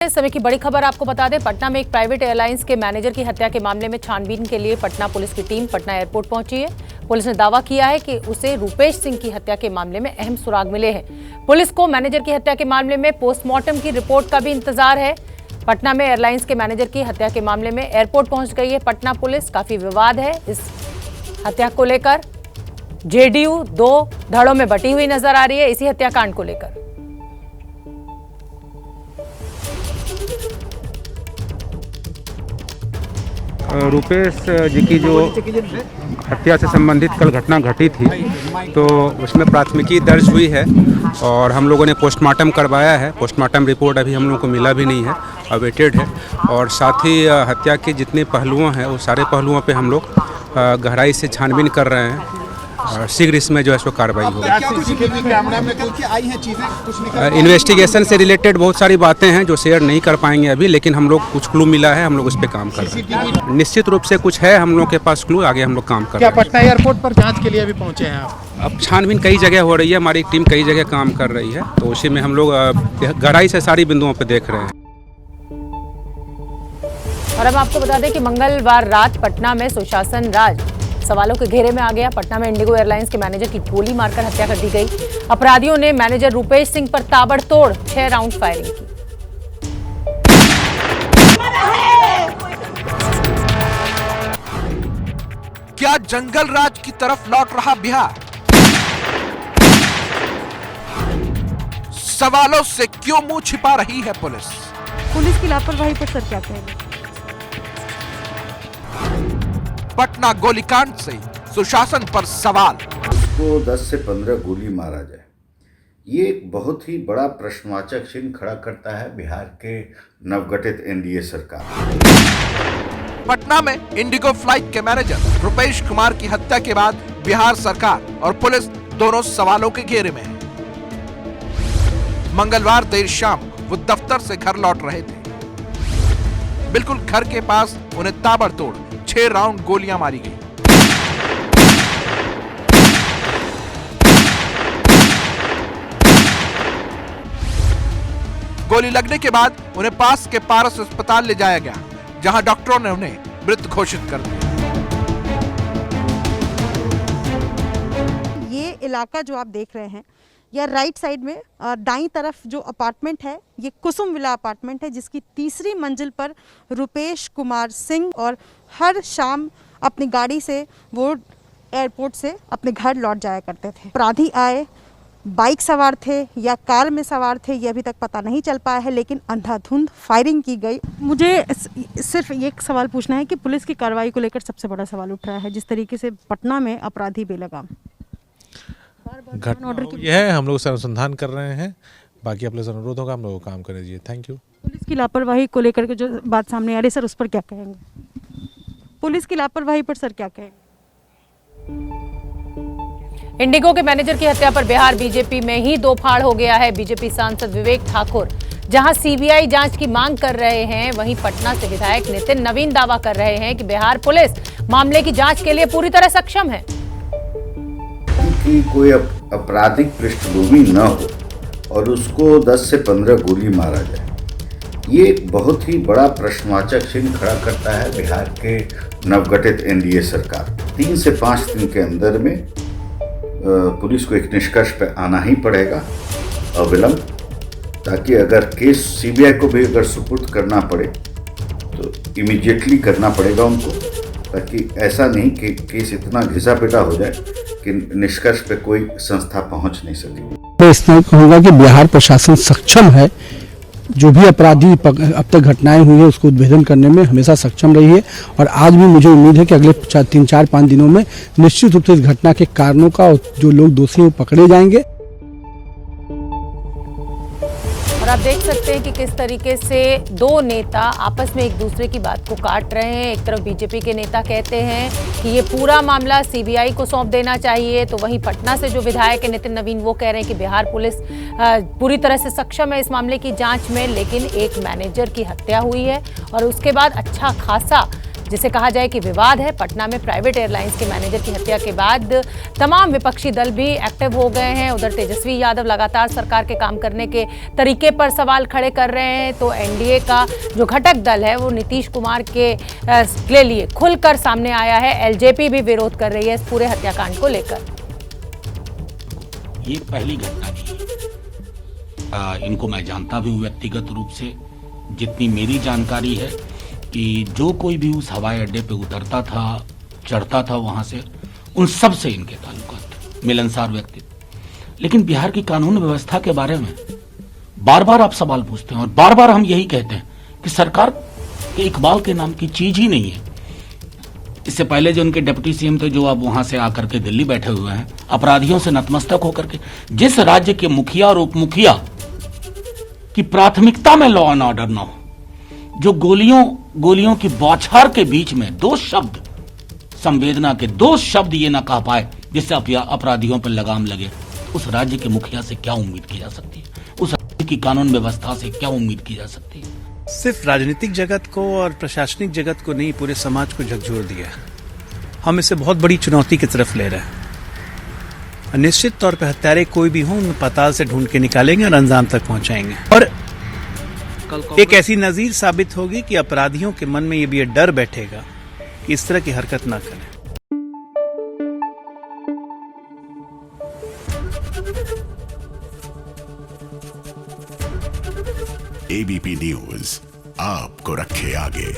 इस समय की बड़ी खबर आपको बता दें, पटना में एक प्राइवेट एयरलाइंस के मैनेजर की हत्या के मामले में छानबीन के लिए पटना पुलिस की टीम पटना एयरपोर्ट पहुंची है। पुलिस ने दावा किया है कि उसे रूपेश सिंह की हत्या के मामले में अहम सुराग मिले हैं। पुलिस को मैनेजर की हत्या के मामले में पोस्टमार्टम की रिपोर्ट का भी इंतजार है। पटना में एयरलाइंस के मैनेजर की हत्या के मामले में एयरपोर्ट पहुंच गई है पटना पुलिस। काफी विवाद है इस हत्या को लेकर। जेडीयू दो धड़ों में बटी हुई नजर आ रही है इसी हत्याकांड को लेकर। रूपेश जी की जो हत्या से संबंधित कल घटना घटी थी, तो उसमें प्राथमिकी दर्ज हुई है और हम लोगों ने पोस्टमार्टम करवाया है। पोस्टमार्टम रिपोर्ट अभी हम लोगों को मिला भी नहीं है, अवेटेड है। और साथ ही हत्या के जितने पहलुओं हैं वो सारे पहलुओं पे हम लोग गहराई से छानबीन कर रहे हैं और शीघ्र इसमें जो है सो कार्रवाई होगी। इन्वेस्टिगेशन से रिलेटेड बहुत सारी बातें हैं जो शेयर नहीं कर पाएंगे अभी, लेकिन हम लोग कुछ क्लू मिला है, हम लोग उस पर काम कर रहे हैं। निश्चित रूप से कुछ है हम लोग के पास क्लू, आगे हम लोग काम कर रहे हैं। क्या पटना एयरपोर्ट पर जांच के लिए अभी पहुंचे हैं आप? अब छानबीन कई जगह हो रही है, हमारी टीम कई जगह काम कर रही है, तो उसी में हम लोग गहराई से सारी बिंदुओं पर देख रहे हैं। और अब आपको बता दें कि मंगलवार रात पटना में सुशासन राज सवालों के घेरे में आ गया। पटना में इंडिगो एयरलाइंस के मैनेजर की गोली मारकर हत्या कर दी गई। अपराधियों ने मैनेजर रूपेश सिंह पर ताबड़तोड़ 6 राउंड फायरिंग की। क्या जंगल राज की तरफ लौट रहा बिहार? सवालों से क्यों मुंह छिपा रही है पुलिस? पुलिस की लापरवाही पर सर क्या कहेंगे? पटना गोलीकांड से सुशासन पर सवाल। उसको 10 से 15 गोली मारा जाए, ये एक बहुत ही बड़ा प्रश्नवाचक चिन्ह खड़ा करता है बिहार के नवगठित एनडीए सरकार। पटना में इंडिगो फ्लाइट के मैनेजर रूपेश कुमार की हत्या के बाद बिहार सरकार और पुलिस दोनों सवालों के घेरे में है। मंगलवार देर शाम वो दफ्तर से घर लौट रहे थे। बिल्कुल घर के पास उन्हें ताबड़तोड़ 6 राउंड गोलियां मारी गई। गोली लगने के बाद उन्हें पास के पारस अस्पताल ले जाया गया, जहां डॉक्टरों ने उन्हें मृत घोषित कर दिया। ये इलाका जो आप देख रहे हैं, या राइट साइड में दाईं तरफ जो अपार्टमेंट है, ये कुसुम विला अपार्टमेंट है, जिसकी 3री मंजिल पर रूपेश कुमार सिंह और हर शाम अपनी गाड़ी से वो एयरपोर्ट से अपने घर लौट जाया करते थे। अपराधी आए, बाइक सवार थे या कार में सवार थे, ये अभी तक पता नहीं चल पाया है, लेकिन अंधाधुंध फायरिंग की गई। मुझे सिर्फ एक सवाल पूछना है कि पुलिस की कार्रवाई को लेकर सबसे बड़ा सवाल उठ रहा है, जिस तरीके से पटना में अपराधी बेलगाम घटना यह है। हम लोग से अनुसंधान कर रहे हैं, बाकी आप लोग से अनुरोध होगा हम लोग काम कर दीजिए। Thank you. पुलिस की लापरवाही को लेकर के जो बात सामने आ रही है, सर उस पर क्या कहेंगे? पुलिस की लापरवाही पर सर क्या कहेंगे? इंडिगो के मैनेजर की हत्या पर बिहार बीजेपी में ही दो फाड़ हो गया है। बीजेपी सांसद विवेक ठाकुर जहां सीबीआई जांच की मांग कर रहे हैं, वहीं पटना से विधायक नितिन नवीन दावा कर रहे हैं कि बिहार पुलिस मामले की जांच के लिए पूरी तरह सक्षम है। कि कोई आपराधिक पृष्ठभूमि न हो और उसको 10 से 15 गोली मारा जाए, ये एक बहुत ही बड़ा प्रश्नवाचक चिन्ह खड़ा करता है बिहार के नवगठित एनडीए सरकार। 3 से 5 दिन के अंदर में पुलिस को एक निष्कर्ष पे आना ही पड़ेगा अविलंब, ताकि अगर केस सीबीआई को भी अगर सुपुर्द करना पड़े तो इमीडिएटली करना पड़ेगा उनको, ताकि ऐसा नहीं कि केस इतना घिसा पिटा हो जाए कि निष्कर्ष पे कोई संस्था पहुंच नहीं सके। मैं इसलिए कहूँगा कि बिहार प्रशासन सक्षम है, जो भी अपराधी अब तक घटनाएं हुई है उसको उद्भेदन करने में हमेशा सक्षम रही है, और आज भी मुझे उम्मीद है कि अगले 3-4-5 दिनों में निश्चित रूप से इस घटना के कारणों का और जो लोग दोषी हैं पकड़े जाएंगे। और आप देख सकते हैं कि किस तरीके से दो नेता आपस में एक दूसरे की बात को काट रहे हैं। एक तरफ बीजेपी के नेता कहते हैं कि ये पूरा मामला सीबीआई को सौंप देना चाहिए, तो वहीं पटना से जो विधायक है नितिन नवीन वो कह रहे हैं कि बिहार पुलिस पूरी तरह से सक्षम है इस मामले की जांच में। लेकिन एक मैनेजर की हत्या हुई है और उसके बाद अच्छा खासा जिसे कहा जाए कि विवाद है। पटना में प्राइवेट एयरलाइंस के मैनेजर की हत्या के बाद तमाम विपक्षी दल भी एक्टिव हो गए हैं। उधर तेजस्वी यादव लगातार सरकार के काम करने के तरीके पर सवाल खड़े कर रहे हैं, तो एनडीए का जो घटक दल है वो नीतीश कुमार के लिए खुलकर सामने आया है। एलजेपी भी विरोध कर रही है इस पूरे हत्याकांड को लेकर। ये पहली घटना नहीं है। इनको मैं जानता भी हूँ व्यक्तिगत रूप से। जितनी मेरी जानकारी है कि जो कोई भी उस हवाई अड्डे पे उतरता था, चढ़ता था वहां से, उन सब से इनके ताल्लुकात, मिलनसार व्यक्ति। लेकिन बिहार की कानून व्यवस्था के बारे में बार बार आप सवाल पूछते हैं और बार बार हम यही कहते हैं कि सरकार के इकबाल के नाम की चीज ही नहीं है। इससे पहले जो उनके डिप्टी सीएम थे, जो अब वहां से आकर के दिल्ली बैठे हुए हैं, अपराधियों से नतमस्तक होकर के, जिस राज्य के मुखिया और उप मुखिया की प्राथमिकता में लॉ एंड ऑर्डर ना हो, जो गोलियों की बौछार के बीच में दो शब्द, संवेदना के दो शब्द ये ना कह पाए जिससे अपराधियों पर लगाम लगे, उस राज्य के मुखिया से क्या उम्मीद की जा सकती है? उस राज्य की कानून व्यवस्था से क्या उम्मीद की जा सकती है? सिर्फ राजनीतिक जगत को और प्रशासनिक जगत को नहीं, पूरे समाज को झकझोर दिया। हम इसे बहुत बड़ी चुनौती की तरफ ले रहे हैं। निश्चित तौर पर हत्यारे कोई भी हो, उन्हें पाताल से ढूंढ के निकालेंगे और अंजाम तक पहुंचाएंगे। और एक ऐसी नजीर साबित होगी कि अपराधियों के मन में ये भी डर बैठेगा कि इस तरह की हरकत ना करें। एबीपी न्यूज आपको रखे आगे।